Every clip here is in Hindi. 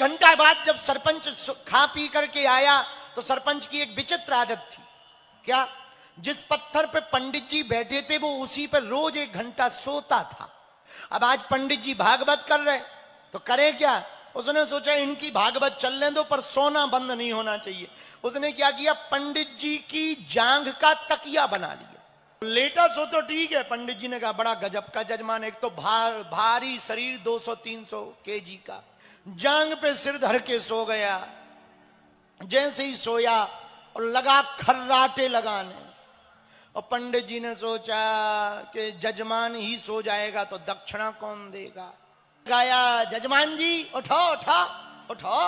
घंटा बाद जब सरपंच खा पी करके आया तो सरपंच की एक विचित्र आदत थी। क्या? जिस पत्थर पे पंडित जी बैठे थे वो उसी पर रोज 1 घंटा सोता था। अब आज पंडित जी भागवत कर रहे तो करे क्या? उसने सोचा इनकी भागवत चलने दो पर सोना बंद नहीं होना चाहिए। उसने क्या किया, पंडित जी की जांघ का तकिया बना लिया। लेटा सो तो ठीक है, पंडित जी ने कहा बड़ा गजब का जजमान, एक तो भारी शरीर 200-300 केजी का, जांघ पे सिर धर के सो गया। जैसे ही सोया और लगा खर्राटे लगाने, और पंडित जी ने सोचा कि जजमान ही सो जाएगा तो दक्षिणा कौन देगा। गाया, जजमान जी उठो उठो उठो,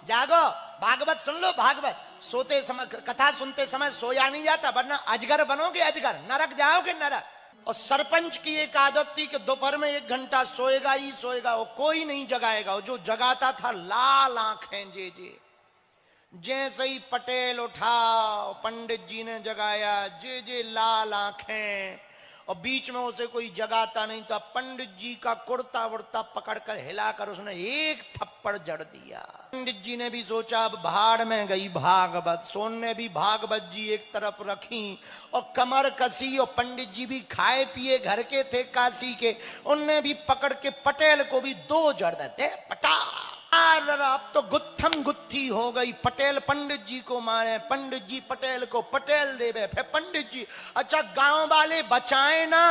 जागो, भागवत सुन लो भागवत। सोते समय, कथा सुनते समय सोया नहीं जाता, वरना अजगर बनोगे, अजगर, नरक जाओगे नरक। और सरपंच की एक आदत थी कि दोपहर में 1 घंटा सोएगा ही सोएगा, वो कोई नहीं जगाएगा। जो जगाता था लाल आंखें जे जे। जैसे ही पटेल उठा, पंडित जी ने जगाया, जे जे लाल आंखें, और बीच में उसे कोई जगाता नहीं था। पंडित जी का कुर्ता वुर्ता पकड़कर हिलाकर उसने एक थप्पड़ जड़ दिया। पंडित जी ने भी सोचा अब भाड़ में गई भागवत। सोन ने भी भागवत जी एक तरफ रखी और कमर कसी, और पंडित जी भी खाए पिए घर के थे काशी के, उनने भी पकड़ के पटेल को भी 2 जड़ देते। पटा, अब तो गुत्थम गुत्थी हो गई। पटेल पंडित जी को मारे, पंडित जी पटेल को, पटेल देवे, फिर पंडित जी। अच्छा, गांव वाले बचाए ना,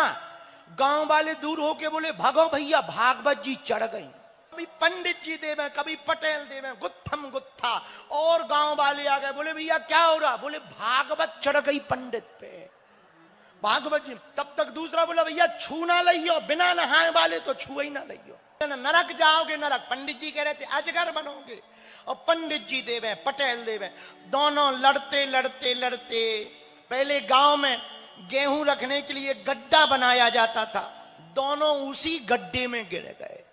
गांव वाले दूर होके बोले भागो भैया, भागवत जी चढ़ गई। कभी पंडित जी देवे, कभी पटेल देवे, गुत्थम गुत्था। और गांव वाले आ गए, बोले भैया क्या हो रहा? बोले भागवत चढ़ गई पंडित पे, भागवत जी। तब तक दूसरा बोला भैया छू ना लियो, बिना नहाए वाले तो छू ही ना लियो, नरक जाओगे नरक। पंडित जी कह रहे थे अजगर बनोगे। और पंडित जी देवे, पटेल देवे, दोनों लड़ते लड़ते लड़ते, पहले गांव में गेहूं रखने के लिए गड्ढा बनाया जाता था, दोनों उसी गड्ढे में गिर गए।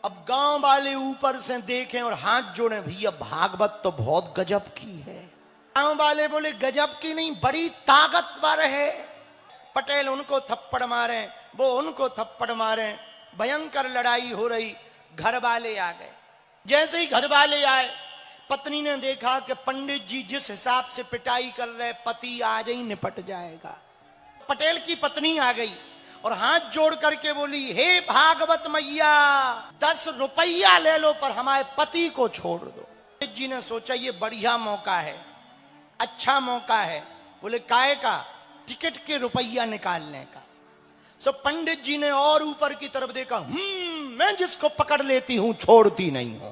अब गांव वाले ऊपर से देखें और हाथ जोड़े, भैया भागवत तो बहुत गजब की है। गांव वाले बोले गजब की नहीं, बड़ी ताकतवर है। पटेल उनको थप्पड़ मारे, वो उनको थप्पड़ मारे, भयंकर लड़ाई हो रही। घर वाले आ गए। जैसे ही घर वाले आए, पत्नी ने देखा कि पंडित जी जिस हिसाब से पिटाई कर रहे, पति आज ही निपट जाएगा। पटेल की पत्नी आ गई और हाथ जोड़ करके बोली, हे भागवत मैया, 10 रुपया ले लो पर हमारे पति को छोड़ दो। पंडित जी ने सोचा ये बढ़िया मौका है, अच्छा मौका है। बोले काहे का? टिकट के रुपया निकालने का। सो पंडित जी ने और ऊपर की तरफ देखा, मैं जिसको पकड़ लेती हूं छोड़ती नहीं हूं।